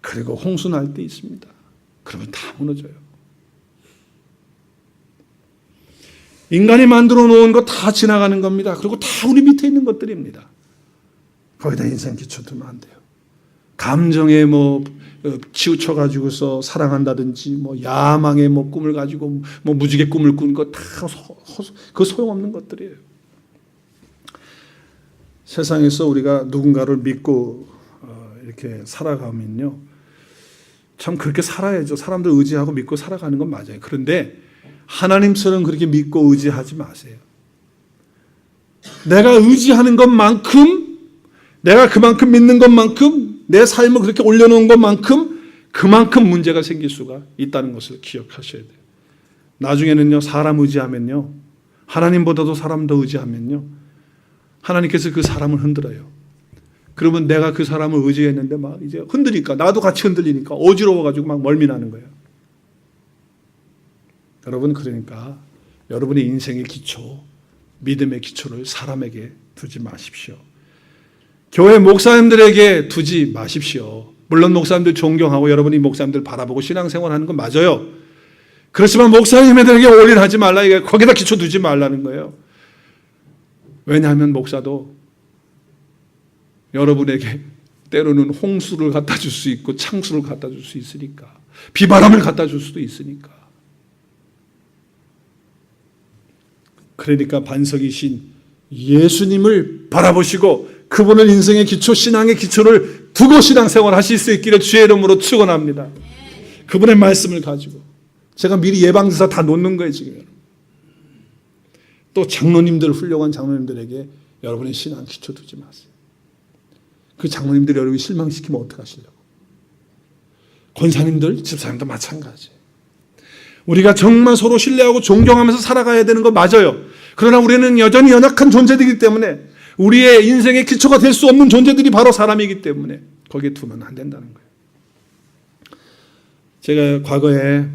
그리고 홍수 날 때 있습니다. 그러면 다 무너져요. 인간이 만들어 놓은 거 다 지나가는 겁니다. 그리고 다 우리 밑에 있는 것들입니다. 거기다 인생 기초 두면 안 돼요. 감정에 치우쳐가지고서 사랑한다든지 야망의 꿈을 가지고 무지개 꿈을 꾸는 거 다 그 소용없는 것들이에요. 세상에서 우리가 누군가를 믿고 이렇게 살아가면요, 참 그렇게 살아야죠. 사람들 의지하고 믿고 살아가는 건 맞아요. 그런데 하나님처럼 그렇게 믿고 의지하지 마세요. 내가 의지하는 것만큼, 내가 그만큼 믿는 것만큼, 내 삶을 그렇게 올려놓은 것만큼 그만큼 문제가 생길 수가 있다는 것을 기억하셔야 돼요. 나중에는요, 사람 의지하면요, 하나님보다도 사람 더 의지하면요, 하나님께서 그 사람을 흔들어요. 그러면 내가 그 사람을 의지했는데 막 이제 흔드니까, 나도 같이 흔들리니까 어지러워가지고 막 멀미나는 거예요. 여러분, 그러니까 여러분의 인생의 기초, 믿음의 기초를 사람에게 두지 마십시오. 교회 목사님들에게 두지 마십시오. 물론 목사님들 존경하고 여러분이 목사님들 바라보고 신앙생활하는 건 맞아요. 그렇지만 목사님들에게 올인하지 말라, 이게 거기다 기초 두지 말라는 거예요. 왜냐하면 목사도 여러분에게 때로는 홍수를 갖다 줄 수 있고 창수를 갖다 줄 수 있으니까, 비바람을 갖다 줄 수도 있으니까. 그러니까 반석이신 예수님을 바라보시고 그분을 인생의 기초, 신앙의 기초를 두고 신앙생활 하실 수 있기를 주의 이름으로 축원합니다. 그분의 말씀을 가지고 제가 미리 예방주사 다 놓는 거예요 지금. 또 장로님들, 훌륭한 장로님들에게 여러분의 신앙 기초 두지 마세요. 그 장로님들이 여러분이 실망시키면 어떡하시려고. 권사님들, 집사님도 마찬가지예요. 우리가 정말 서로 신뢰하고 존경하면서 살아가야 되는 거 맞아요. 그러나 우리는 여전히 연약한 존재들이기 때문에, 우리의 인생의 기초가 될 수 없는 존재들이 바로 사람이기 때문에 거기에 두면 안 된다는 거예요. 제가 과거에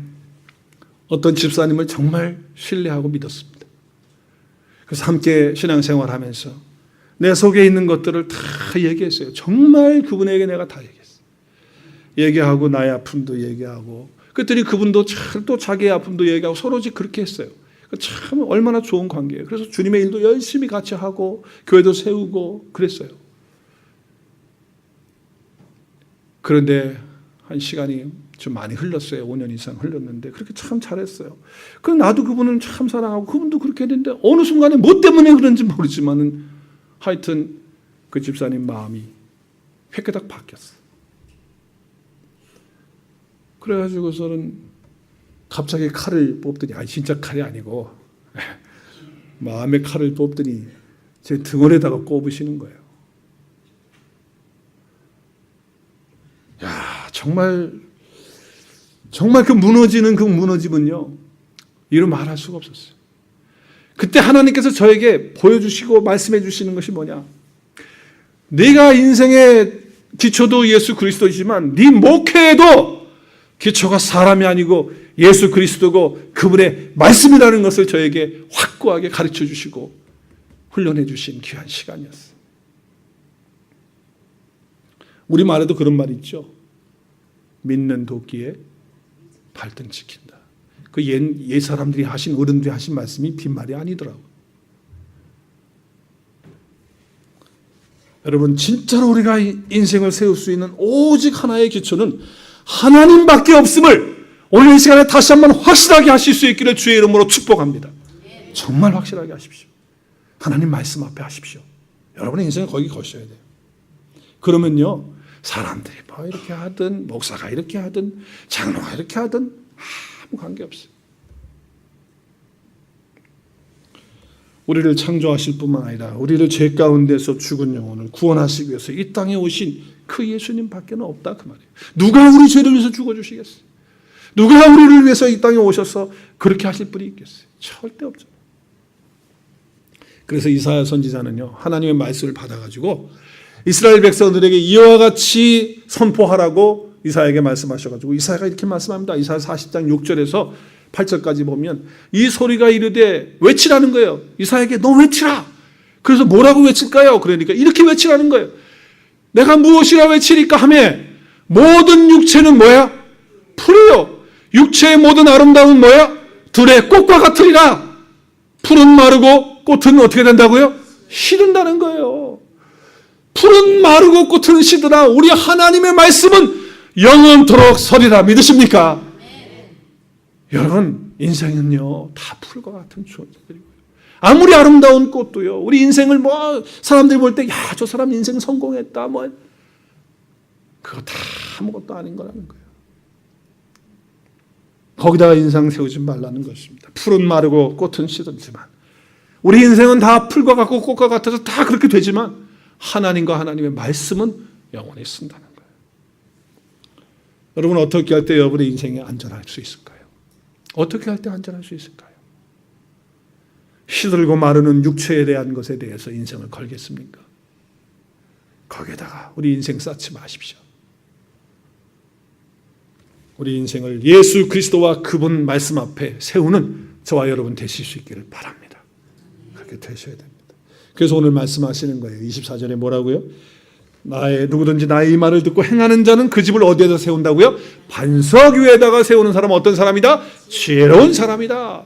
어떤 집사님을 정말 신뢰하고 믿었습니다. 그래서 함께 신앙생활하면서 내 속에 있는 것들을 다 얘기했어요. 정말 그분에게 내가 다 얘기했어요. 얘기하고 나의 아픔도 얘기하고, 그랬더니 그분도 또 자기의 아픔도 얘기하고 서로 그렇게 했어요. 참 얼마나 좋은 관계예요. 그래서 주님의 일도 열심히 같이 하고 교회도 세우고 그랬어요. 그런데 한 시간이 좀 많이 흘렀어요. 5년 이상 흘렀는데 그렇게 참 잘했어요. 그럼 나도 그분은 참 사랑하고 그분도 그렇게 했는데 어느 순간에 뭐 때문에 그런지 모르지만은 하여튼 그 집사님 마음이 획가닥 바뀌었어요. 그래가지고서는 갑자기 칼을 뽑더니, 아니 진짜 칼이 아니고 마음의 칼을 뽑더니 제 등원에다가 꼽으시는 거예요. 야, 정말 그 무너지는 그 무너짐은요, 이루 말할 수가 없었어요. 그때 하나님께서 저에게 보여주시고 말씀해 주시는 것이 뭐냐, 네가 인생의 기초도 예수 그리스도이지만 네 목회에도 기초가 사람이 아니고 예수 그리스도고 그분의 말씀이라는 것을 저에게 확고하게 가르쳐 주시고 훈련해 주신 귀한 시간이었어요. 우리말에도 그런 말이 있죠. 믿는 도끼에 발등 지킨다. 그 옛 사람들이 하신, 어른들이 하신 말씀이 빈말이 아니더라고요. 여러분, 진짜로 우리가 인생을 세울 수 있는 오직 하나의 기초는 하나님밖에 없음을 오늘 이 시간에 다시 한번 확실하게 하실 수 있기를 주의 이름으로 축복합니다. 정말 확실하게 하십시오. 하나님 말씀 앞에 하십시오. 여러분의 인생을 거기 거셔야 돼요. 그러면요, 사람들이 뭐 이렇게 하든, 목사가 이렇게 하든, 장로가 이렇게 하든 아무 관계없어요. 우리를 창조하실 뿐만 아니라 우리를 죄 가운데서 죽은 영혼을 구원하시기 위해서 이 땅에 오신 그 예수님밖에 없다, 그 말이에요. 누가 우리 죄를 위해서 죽어주시겠어요? 누가 우리를 위해서 이 땅에 오셔서 그렇게 하실 분이 있겠어요? 절대 없죠. 그래서 이사야 선지자는요, 하나님의 말씀을 받아가지고 이스라엘 백성들에게 이와 같이 선포하라고 이사야에게 말씀하셔가지고, 이사야가 이렇게 말씀합니다. 이사야 40장 6절에서 8절까지 보면 이 소리가 이르되 외치라는 거예요. 이사야에게 너 외치라. 그래서 뭐라고 외칠까요? 그러니까 이렇게 외치라는 거예요. 내가 무엇이라 외치리까 하며 모든 육체는 뭐야? 풀이요. 육체의 모든 아름다움은 뭐야? 들의 꽃과 같으리라. 풀은 마르고 꽃은 어떻게 된다고요? 시든다는 거예요. 풀은 마르고 꽃은 시드나 우리 하나님의 말씀은 영원토록 서리라. 믿으십니까? 여러분, 인생은요 다 풀과 같은 존재들이고요. 아무리 아름다운 꽃도요, 우리 인생을 뭐 사람들이 볼 때 야, 저 사람 인생 성공했다, 뭐 그거 다 아무것도 아닌 거라는 거예요. 거기다가 인상 세우지 말라는 것입니다. 풀은 마르고 꽃은 시들지만 우리 인생은 다 풀과 같고 꽃과 같아서 다 그렇게 되지만 하나님과 하나님의 말씀은 영원히 쓴다는 거예요. 여러분, 어떻게 할 때 여러분의 인생이 안전할 수 있을까요? 어떻게 할 때 안전할 수 있을까요? 시들고 마르는 육체에 대한 것에 대해서 인생을 걸겠습니까? 거기에다가 우리 인생 쌓지 마십시오. 우리 인생을 예수 그리스도와 그분 말씀 앞에 세우는 저와 여러분 되실 수 있기를 바랍니다. 그렇게 되셔야 됩니다. 그래서 오늘 말씀하시는 거예요. 24절에 뭐라고요? 누구든지 나의 이 말을 듣고 행하는 자는 그 집을 어디에다 세운다고요? 반석 위에다가 세우는 사람은 어떤 사람이다? 지혜로운 사람이다.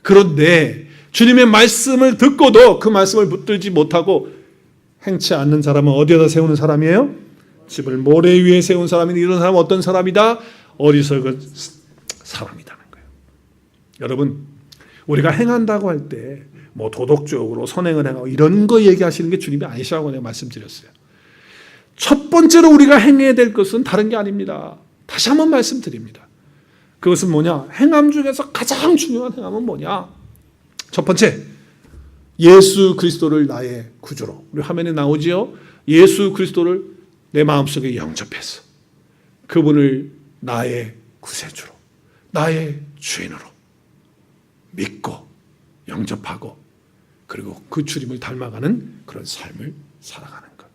그런데 주님의 말씀을 듣고도 그 말씀을 붙들지 못하고 행치 않는 사람은 어디에다 세우는 사람이에요? 집을 모래 위에 세운 사람인데 이런 사람은 어떤 사람이다? 어리석은 사람이라는 거예요. 여러분, 우리가 행한다고 할 때 뭐 도덕적으로 선행을 행하고 이런 거 얘기하시는 게 주님이 아니시라고 내가 말씀드렸어요. 첫 번째로 우리가 행해야 될 것은 다른 게 아닙니다. 다시 한번 말씀드립니다. 그것은 뭐냐? 행함 중에서 가장 중요한 행함은 뭐냐? 첫 번째, 예수 그리스도를 나의 구주로. 우리 화면에 나오지요? 예수 그리스도를 내 마음속에 영접해서 그분을 나의 구세주로, 나의 주인으로 믿고 영접하고 그리고 그 주님을 닮아가는 그런 삶을 살아가는 것.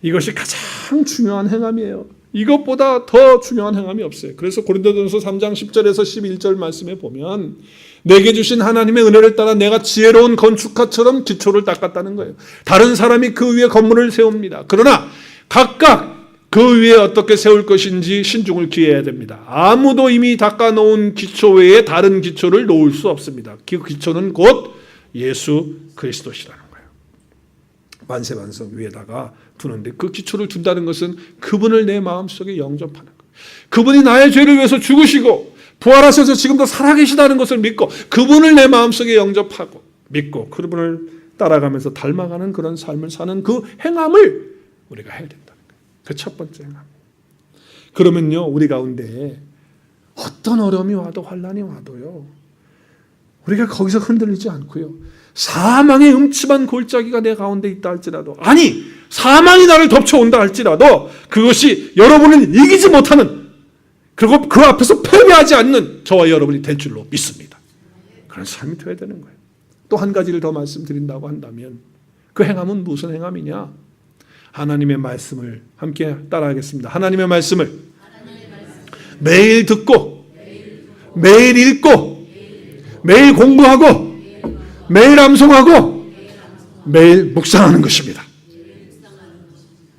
이것이 가장 중요한 행함이에요. 이것보다 더 중요한 행함이 없어요. 그래서 고린도전서 3장 10절에서 11절 말씀에 보면 내게 주신 하나님의 은혜를 따라 내가 지혜로운 건축가처럼 기초를 닦았다는 거예요. 다른 사람이 그 위에 건물을 세웁니다. 그러나 각각 그 위에 어떻게 세울 것인지 신중을 기해야 됩니다. 아무도 이미 닦아놓은 기초 외에 다른 기초를 놓을 수 없습니다. 그 기초는 곧 예수 그리스도시라는 거예요. 만세반석 위에다가 두는데 그 기초를 둔다는 것은 그분을 내 마음속에 영접하는 거예요. 그분이 나의 죄를 위해서 죽으시고 부활하셔서 지금도 살아계시다는 것을 믿고 그분을 내 마음속에 영접하고 믿고 그분을 따라가면서 닮아가는 그런 삶을 사는 그 행함을 우리가 해야 된다는 거예요. 그 첫 번째 행함. 그러면요, 우리 가운데 어떤 어려움이 와도 환난이 와도요, 우리가 거기서 흔들리지 않고요, 사망의 음침한 골짜기가 내 가운데 있다 할지라도, 아니 사망이 나를 덮쳐온다 할지라도 그것이 여러분을 이기지 못하는, 그리고 그 앞에서 패배하지 않는 저와 여러분이 될 줄로 믿습니다. 그런 삶이 되어야 되는 거예요. 또 한 가지를 더 말씀드린다고 한다면 그 행함은 무슨 행함이냐? 하나님의 말씀을 함께 따라하겠습니다. 하나님의 말씀을 매일 듣고 매일 읽고 매일 공부하고 매일 암송하고 매일 묵상하는 것입니다.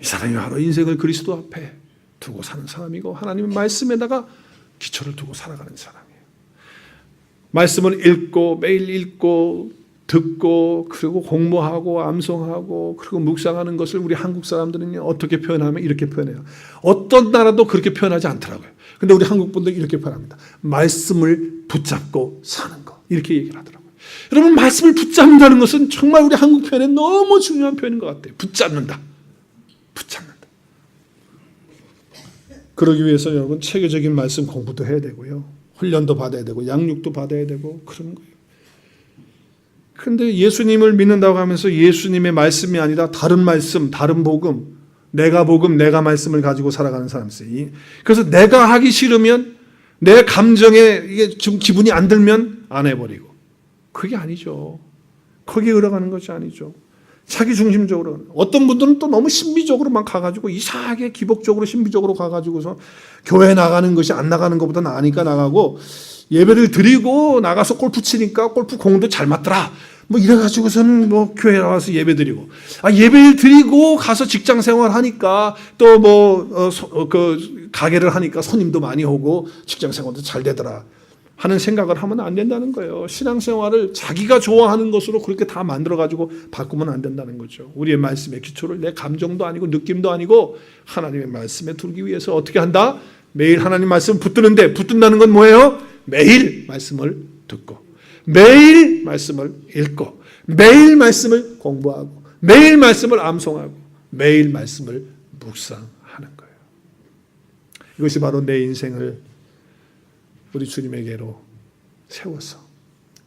이 사람이 바로 인생을 그리스도 앞에 두고 사는 사람이고 하나님의 말씀에다가 기초를 두고 살아가는 사람이에요. 말씀을 읽고 매일 읽고 듣고 그리고 공부하고 암송하고 그리고 묵상하는 것을 우리 한국 사람들은 어떻게 표현하면 이렇게 표현해요. 어떤 나라도 그렇게 표현하지 않더라고요. 근데 우리 한국 분들은 이렇게 표현합니다. 말씀을 붙잡고 사는 것, 이렇게 얘기를 하더라고요. 여러분, 말씀을 붙잡는다는 것은 정말 우리 한국 표현에 너무 중요한 표현인 것 같아요. 붙잡는다. 붙잡는다. 그러기 위해서 여러분 체계적인 말씀 공부도 해야 되고요, 훈련도 받아야 되고 양육도 받아야 되고 그런 거예요. 그런데 예수님을 믿는다고 하면서 예수님의 말씀이 아니라 다른 말씀, 다른 복음, 내가 말씀을 가지고 살아가는 사람이 있어요. 그래서 내가 하기 싫으면, 내 감정에 이게 좀 기분이 안 들면 안 해버리고, 그게 아니죠. 거기에 들어가는 것이 아니죠. 자기 중심적으로. 어떤 분들은 또 너무 신비적으로만 가가지고 이상하게 기복적으로 신비적으로 가가지고서 교회 나가는 것이 안 나가는 것보다 나으니까 나가고, 예배를 드리고 나가서 골프 치니까 골프 공도 잘 맞더라, 뭐 이래가지고서는 뭐 교회 나와서 예배 드리고, 예배를 드리고 가서 직장 생활 하니까 또 그 가게를 하니까 손님도 많이 오고 직장 생활도 잘 되더라 하는 생각을 하면 안 된다는 거예요. 신앙생활을 자기가 좋아하는 것으로 그렇게 다 만들어가지고 바꾸면 안 된다는 거죠. 우리의 말씀의 기초를 내 감정도 아니고 느낌도 아니고 하나님의 말씀에 두기 위해서 어떻게 한다? 매일 하나님 말씀 붙드는데, 붙든다는 건 뭐예요? 매일 말씀을 듣고 매일 말씀을 읽고 매일 말씀을 공부하고 매일 말씀을 암송하고 매일 말씀을 묵상하는 거예요. 이것이 바로 내 인생을 우리 주님에게로 세워서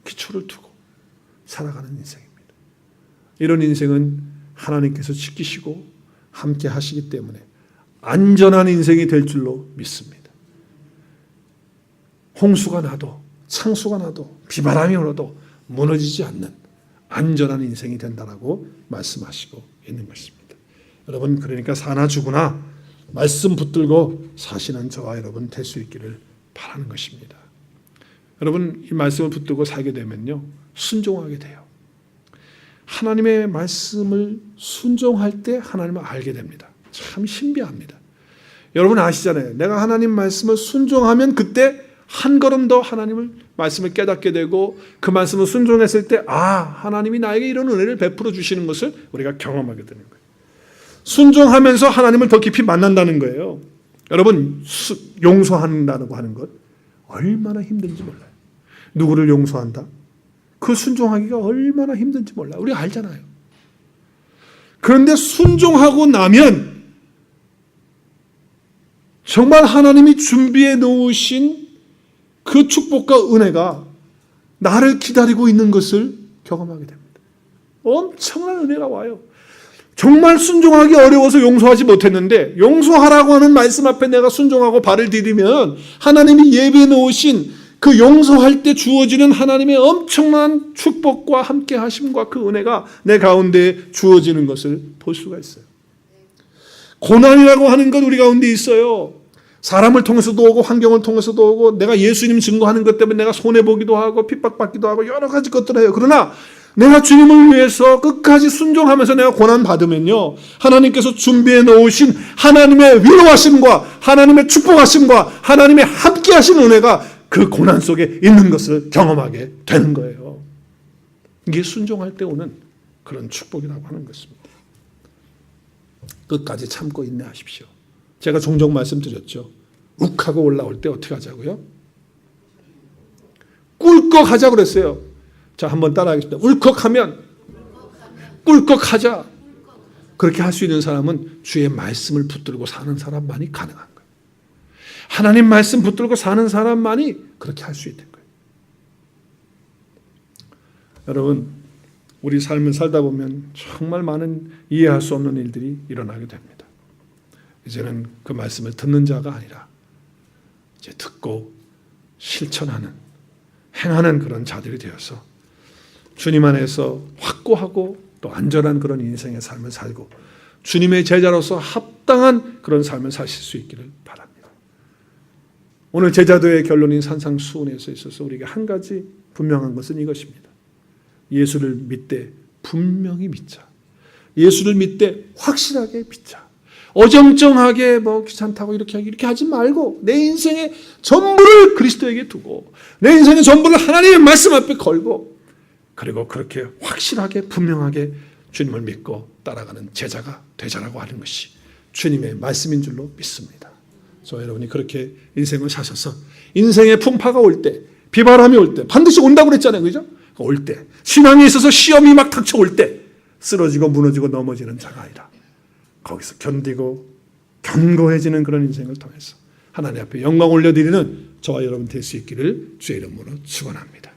기초를 두고 살아가는 인생입니다. 이런 인생은 하나님께서 지키시고 함께 하시기 때문에 안전한 인생이 될 줄로 믿습니다. 홍수가 나도 창수가 나도 비바람이 불어도 무너지지 않는 안전한 인생이 된다라고 말씀하시고 있는 것입니다. 여러분, 그러니까 사나 죽으나 말씀 붙들고 사시는 저와 여러분 될 수 있기를 바라는 것입니다. 여러분, 이 말씀을 붙들고 살게 되면요, 순종하게 돼요. 하나님의 말씀을 순종할 때 하나님을 알게 됩니다. 참 신비합니다. 여러분 아시잖아요. 내가 하나님 말씀을 순종하면 그때 한 걸음 더 하나님을 말씀을 깨닫게 되고 그 말씀을 순종했을 때 하나님이 나에게 이런 은혜를 베풀어 주시는 것을 우리가 경험하게 되는 거예요. 순종하면서 하나님을 더 깊이 만난다는 거예요. 여러분, 용서한다고 하는 것 얼마나 힘든지 몰라요. 누구를 용서한다? 그 순종하기가 얼마나 힘든지 몰라요. 우리가 알잖아요. 그런데 순종하고 나면 정말 하나님이 준비해 놓으신 그 축복과 은혜가 나를 기다리고 있는 것을 경험하게 됩니다. 엄청난 은혜가 와요. 정말 순종하기 어려워서 용서하지 못했는데 용서하라고 하는 말씀 앞에 내가 순종하고 발을 디디면 하나님이 예비해 놓으신 그 용서할 때 주어지는 하나님의 엄청난 축복과 함께 하심과 그 은혜가 내 가운데 주어지는 것을 볼 수가 있어요. 고난이라고 하는 건 우리 가운데 있어요. 사람을 통해서도 오고 환경을 통해서도 오고 내가 예수님 증거하는 것 때문에 내가 손해보기도 하고 핍박받기도 하고 여러 가지 것들을 해요. 그러나 내가 주님을 위해서 끝까지 순종하면서 내가 고난받으면요, 하나님께서 준비해 놓으신 하나님의 위로하심과 하나님의 축복하심과 하나님의 함께하신 은혜가 그 고난 속에 있는 것을 경험하게 되는 거예요. 이게 순종할 때 오는 그런 축복이라고 하는 것입니다. 끝까지 참고 인내하십시오. 제가 종종 말씀드렸죠. 욱하고 올라올 때 어떻게 하자고요? 꿀꺽 하자고 그랬어요. 자, 한번 따라하겠습니다. 울컥하면 꿀꺽하자. 그렇게 할 수 있는 사람은 주의 말씀을 붙들고 사는 사람만이 가능한 거예요. 하나님 말씀 붙들고 사는 사람만이 그렇게 할 수 있는 거예요. 여러분, 우리 삶을 살다 보면 정말 많은 이해할 수 없는 일들이 일어나게 됩니다. 이제는 그 말씀을 듣는 자가 아니라 이제 듣고 실천하는, 행하는 그런 자들이 되어서 주님 안에서 확고하고 또 안전한 그런 인생의 삶을 살고 주님의 제자로서 합당한 그런 삶을 사실 수 있기를 바랍니다. 오늘 제자도의 결론인 산상수훈에서 있어서 우리에게 한 가지 분명한 것은 이것입니다. 예수를 믿되 분명히 믿자. 예수를 믿되 확실하게 믿자. 어정쩡하게 귀찮다고 이렇게 하지 말고 내 인생의 전부를 그리스도에게 두고 내 인생의 전부를 하나님의 말씀 앞에 걸고 그리고 그렇게 확실하게 분명하게 주님을 믿고 따라가는 제자가 되자라고 하는 것이 주님의 말씀인 줄로 믿습니다. 저와 여러분이 그렇게 인생을 사셔서 인생의 풍파가 올 때, 비바람이 올 때, 반드시 온다고 그랬잖아요. 그죠? 올 때, 신앙에 있어서 시험이 막 닥쳐올 때 쓰러지고 무너지고 넘어지는 자가 아니라 거기서 견디고 견고해지는 그런 인생을 통해서 하나님 앞에 영광 올려드리는 저와 여러분 될 수 있기를 주의 이름으로 축원합니다.